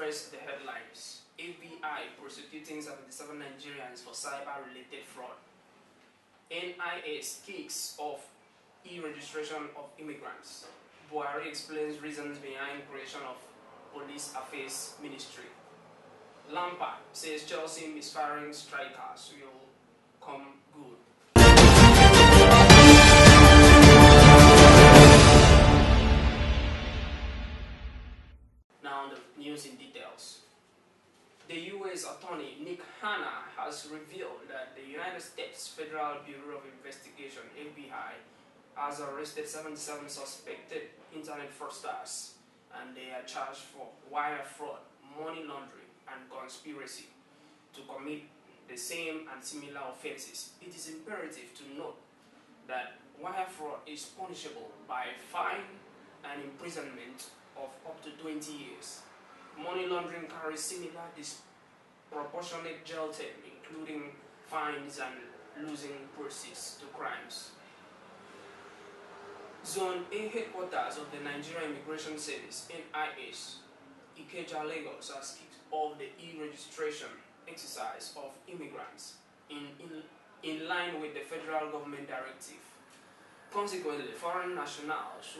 First, the headlines. FBI prosecuting 77 Nigerians for cyber-related fraud. NIS kicks off e-registration of immigrants. Buhari explains reasons behind creation of Police Affairs Ministry. Lampard says Chelsea misfiring strikers will come good. Now the news in details. The U.S. Attorney Nick Hanna has revealed that the United States Federal Bureau of Investigation (FBI) has arrested 77 suspected internet fraudsters, and they are charged for wire fraud, money laundering, and conspiracy to commit the same and similar offenses. It is imperative to note that wire fraud is punishable by fine and imprisonment of up to 20 years. Money laundering carries similar disproportionate jail term, including fines and losing proceeds to crimes. Zone A headquarters of the Nigerian Immigration Service (NIS), Ikeja, Lagos, has kicked off the e-registration exercise of immigrants in line with the federal government directive. Consequently, foreign nationals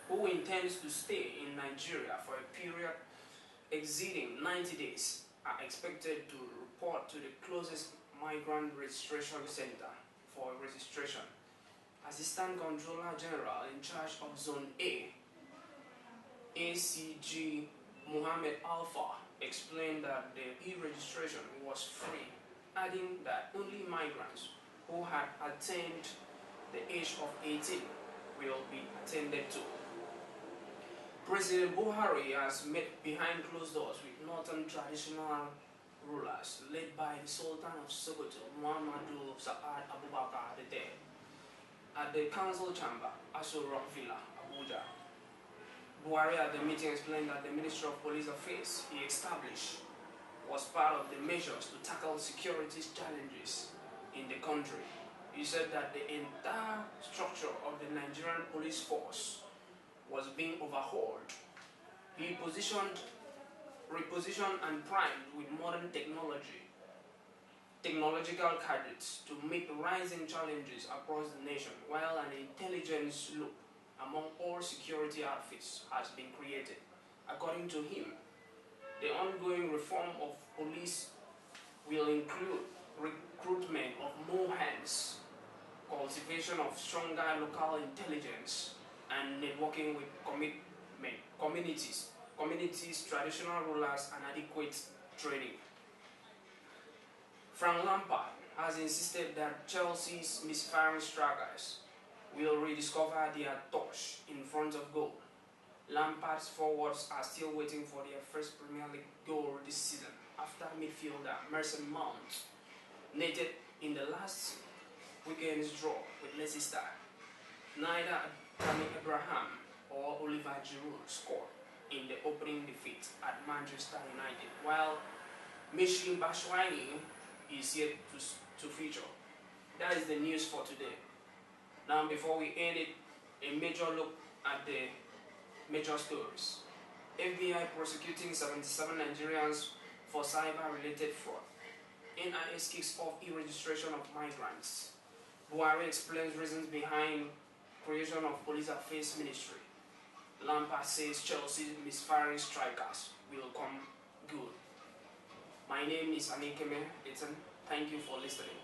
who intend to stay in Nigeria for a period exceeding 90 days are expected to report to the closest migrant registration center for registration. Assistant Controller General in charge of Zone A, ACG Mohammed Alpha, explained that the e-registration was free, adding that only migrants who had attained the age of 18 will be attended to. President Buhari has met behind closed doors with northern traditional rulers led by the Sultan of Sokoto, Muhammadu Sa'ad Abubakar III, at the council chamber, Aso Rock Villa, Abuja. Buhari at the meeting explained that the Ministry of Police Affairs he established was part of the measures to tackle security challenges in the country. He said that the entire structure of the Nigerian police force was being overhauled. He repositioned and primed with modern technological gadgets to meet rising challenges across the nation, while an intelligence loop among all security outfits has been created. According to him, the ongoing reform of police will include recruitment of more hands, cultivation of stronger local intelligence, and networking with communities, traditional rulers, and adequate training. Frank Lampard has insisted that Chelsea's misfiring strikers will rediscover their touch in front of goal. Lampard's forwards are still waiting for their first Premier League goal this season after midfielder Mason Mount netted in the last weekend's draw with Leicester. Neither Tammy Abraham or Oliver Giroud scored in the opening defeat at Manchester United, while Michy Batshuayi is yet to feature. That is the news for today. Now, before we end it, a major look at the major stories. FBI prosecuting 77 Nigerians for cyber-related fraud. NIS kicks off e-registration of migrants. Buhari explains reasons behind creation of Police Affairs Ministry. Lampard says Chelsea misfiring strikers will come good. My name is Anikeme Etan. Thank you for listening.